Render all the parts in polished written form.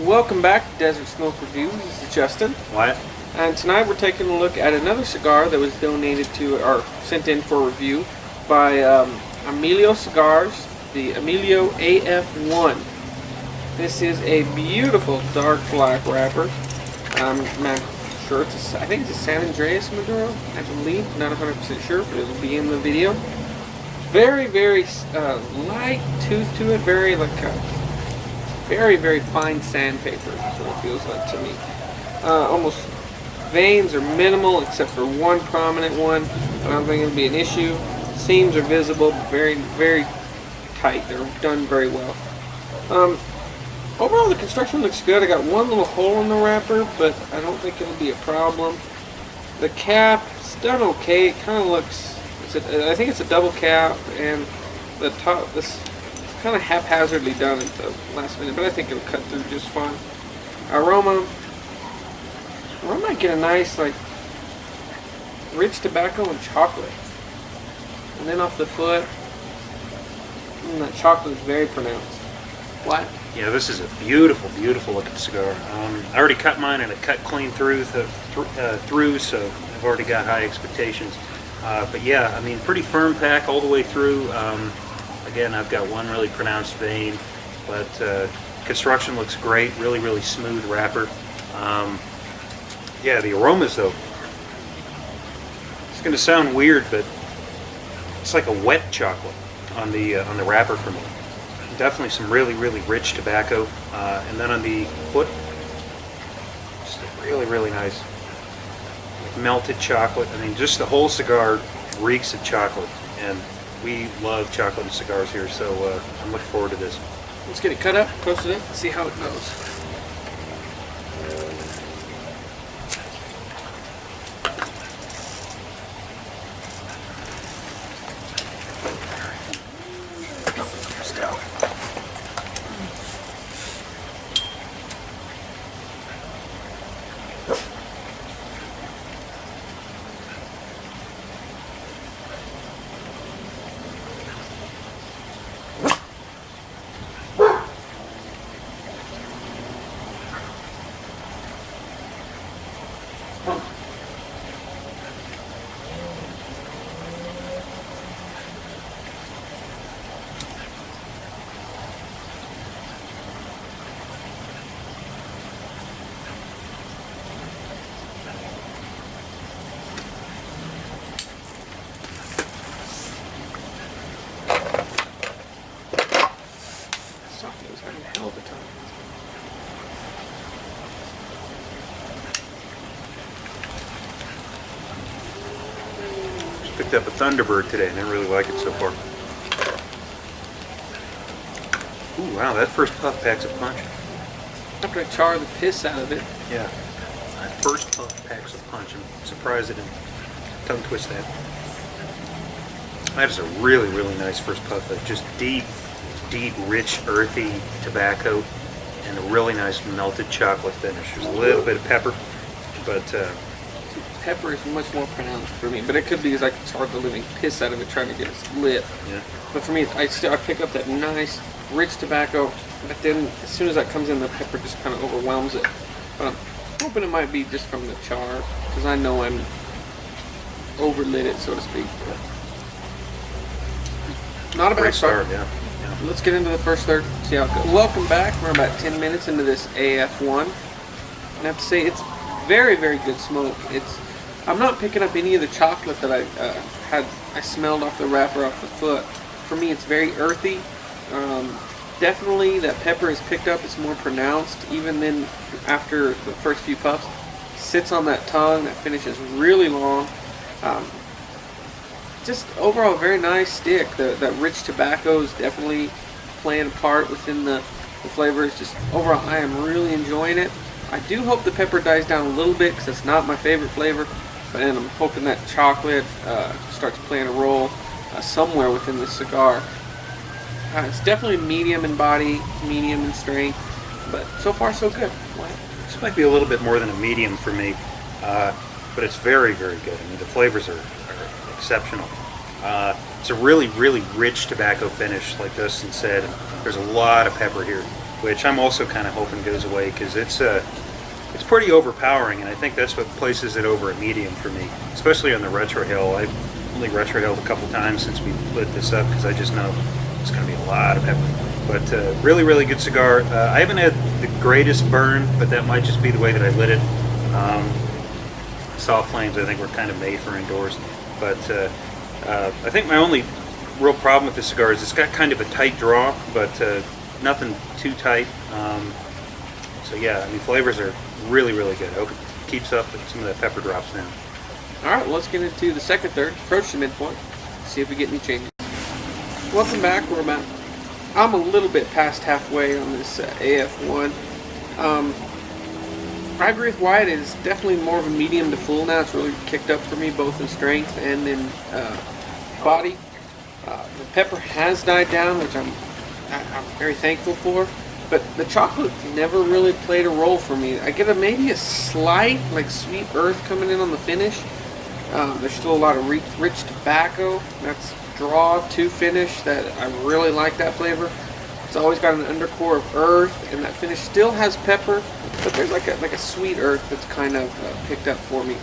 Welcome back to Desert Smoke Reviews. This is Justin. Wyatt. And tonight we're taking a look at another cigar that was donated to, or sent in for review by Emilio Cigars, the Emilio AF1. This is a beautiful dark black wrapper. I'm not sure, I think it's a San Andreas Maduro, I believe. Not 100% sure, but it'll be in the video. Very, very light tooth to it, very like very, very fine sandpaper, is what it feels like to me. Almost veins are minimal except for one prominent one. I don't think it'll be an issue. Seams are visible, but very, very tight. They're done very well. Overall, the construction looks good. I got one little hole in the wrapper, but I don't think it'll be a problem. The cap's done okay. It kind of looks, I think it's a double cap, and the top, this kind of haphazardly done at the last minute, but I think it'll cut through just fine. Aroma, I might get a nice, like, rich tobacco and chocolate. And then off the foot, that chocolate is very pronounced. What? Yeah, this is a beautiful, beautiful looking cigar. I already cut mine and it cut clean through, so I've already got high expectations. But yeah, I mean, pretty firm pack all the way through. Again, I've got one really pronounced vein, but construction looks great. Really, really smooth wrapper. Yeah, the aromas though, it's going to sound weird, but it's like a wet chocolate on the wrapper for me. Definitely some really, really rich tobacco, and then on the foot, just a really, really nice melted chocolate. I mean, just the whole cigar reeks of chocolate, and we love chocolate and cigars here, so I'm looking forward to this. Let's get it cut up, toasted up, and see how it goes. Hell of a time. Just picked up a Thunderbird today and I really like it so far. Ooh, wow, that first puff packs a punch. After I char the piss out of it. Yeah, that first puff packs a punch. I'm surprised I didn't tongue twist that. That is a really, really nice first puff. Just deep, rich, earthy tobacco and a really nice melted chocolate finish. There's a little bit of pepper, but pepper is much more pronounced for me, but it could be because I charred the living piss out of it trying to get it lit. Yeah. But for me, I pick up that nice, rich tobacco, but then as soon as that comes in, the pepper just kind of overwhelms it. But I'm hoping it might be just from the char, because I know I'm overlit it, so to speak. Not a bad start. Yeah. Let's get into the first third, see how it goes. Welcome back. We're about 10 minutes into this AF1. And I have to say, it's very, very good smoke. I'm not picking up any of the chocolate that I smelled off the wrapper off the foot. For me, it's very earthy. Definitely that pepper is picked up. It's more pronounced. Even then, after the first few puffs, sits on that tongue. That finish is really long. Just overall very nice stick. That rich tobacco is definitely playing a part within the flavors. Just overall, I am really enjoying it. I do hope the pepper dies down a little bit because it's not my favorite flavor, but I'm hoping that chocolate starts playing a role somewhere within the cigar. It's definitely medium in body, medium in strength, but so far so good. This might be a little bit more than a medium for me, but it's very, very good. I mean, the flavors are exceptional. It's a really, really rich tobacco finish, like Dustin said. There's a lot of pepper here. which I'm also kind of hoping goes away because it's pretty overpowering, and I think that's what places it over at medium for me, especially on the retro hill. I've only retro hilled a couple times since we lit this up because I just know it's going to be a lot of pepper. But really, really good cigar. I haven't had the greatest burn, but that might just be the way that I lit it. Soft flames, I think, were kind of made for indoors. But I think my only real problem with this cigar is it's got kind of a tight draw, but nothing too tight. So yeah, I mean, flavors are really, really good. I hope it keeps up and some of that pepper drops down. All right, well, let's get into the second third, approach the midpoint, see if we get any changes. Welcome back. I'm a little bit past halfway on this AF1. I agree with Wyatt. It is definitely more of a medium to full now. It's really kicked up for me, both in strength and in body. The pepper has died down, which I'm very thankful for. But the chocolate never really played a role for me. I get maybe a slight, like, sweet earth coming in on the finish. There's still a lot of rich tobacco. That's draw to finish that I really like that flavor. It's always got an undercore of earth, and that finish still has pepper, but there's like a sweet earth that's kind of picked up for me.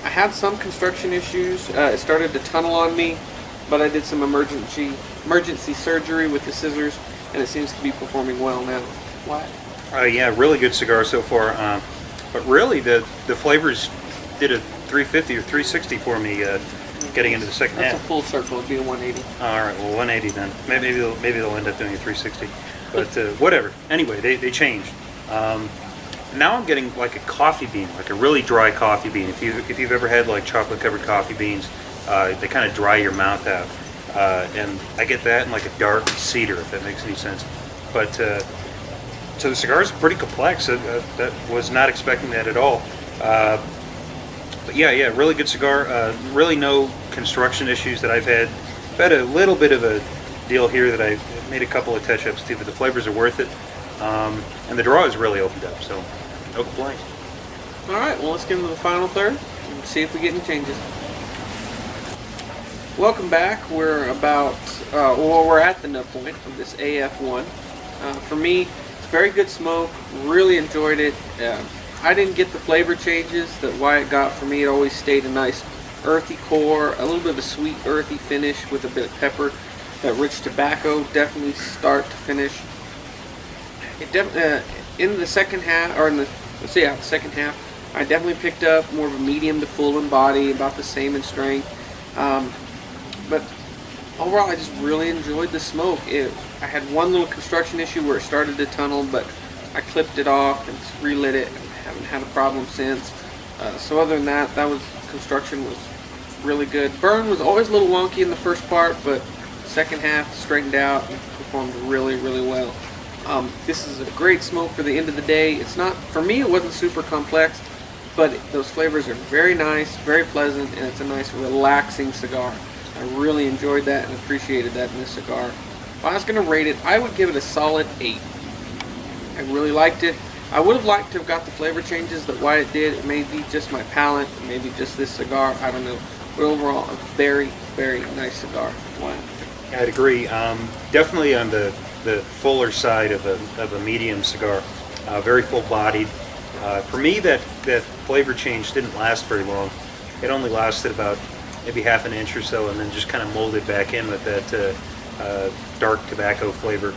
I had some construction issues. It started to tunnel on me, but I did some emergency surgery with the scissors, and it seems to be performing well now. What? Yeah, really good cigar so far. But really, the flavors did a 350 or 360 for me getting into the second half. That's a full circle. It'd be a 180. All right, well, 180 then. Maybe they'll end up doing a 360. But whatever. Anyway, they changed. Now I'm getting like a coffee bean, like a really dry coffee bean. If you've ever had like chocolate covered coffee beans, they kind of dry your mouth out. And I get that in like a dark cedar, if that makes any sense. But so the cigar is pretty complex. That was not expecting that at all. But yeah, really good cigar. Really no construction issues that I've had. I've had a little bit of a deal here that I made a couple of touch-ups to, but the flavors are worth it. And the draw is really opened up, so no complaints. All right, well, let's get into the final third and see if we get any changes. Welcome back. We're at the nut point of this AF1. For me, it's very good smoke. Really enjoyed it. I didn't get the flavor changes that Wyatt got for me. It always stayed a nice earthy core, a little bit of a sweet earthy finish with a bit of pepper. That rich tobacco, definitely start to finish. It in the second half, or in the second half, I definitely picked up more of a medium to full in body, about the same in strength. But overall, I just really enjoyed the smoke. I had one little construction issue where it started to tunnel, but I clipped it off and relit it. I haven't had a problem since. So other than that, construction was really good. Burn was always a little wonky in the first part, but second half straightened out and performed really, really well. This is a great smoke for the end of the day. It's not, for me, it wasn't super complex, but those flavors are very nice, very pleasant, and it's a nice relaxing cigar. I really enjoyed that and appreciated that in this cigar. If I was going to rate it, I would give it a solid 8. I really liked it. I would have liked to have got the flavor changes that Wyatt did. It may be just my palate, maybe just this cigar, I don't know. But overall, a very, very nice cigar. Wyatt. I'd agree. Definitely on the fuller side of a medium cigar. Very full-bodied. For me, that flavor change didn't last very long. It only lasted about maybe half an inch or so, and then just kind of molded back in with that dark tobacco flavor.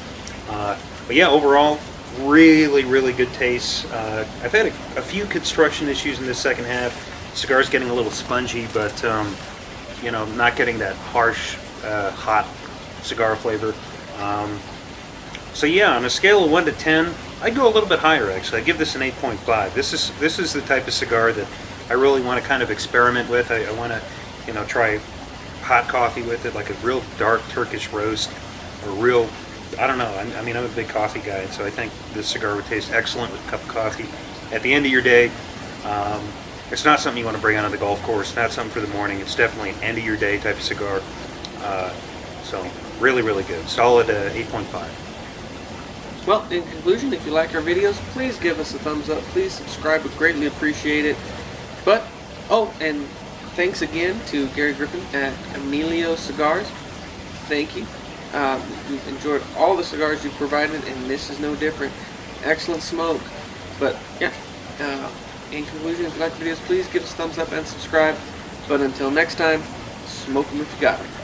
But yeah, overall, really, really good taste. I've had a few construction issues in this second half. Cigar's getting a little spongy, but not getting that harsh, hot cigar flavor. So yeah, on a scale of 1 to 10, I'd go a little bit higher actually. I'd give this an 8.5. This is the type of cigar that I really want to kind of experiment with. I want to, try hot coffee with it, like a real dark Turkish roast, or real, I don't know. I'm a big coffee guy, and so I think this cigar would taste excellent with a cup of coffee at the end of your day. It's not something you want to bring out on the golf course. Not something for the morning. It's definitely an end of your day type of cigar. So really, really good. Solid 8.5. Well, in conclusion, if you like our videos, please give us a thumbs up. Please subscribe. We'd greatly appreciate it. And thanks again to Gary Griffin at Emilio Cigars. Thank you. We've enjoyed all the cigars you've provided, and this is no different. Excellent smoke. But yeah, in conclusion, if you like the videos, please give us a thumbs up and subscribe. But until next time, smoke them if you got them.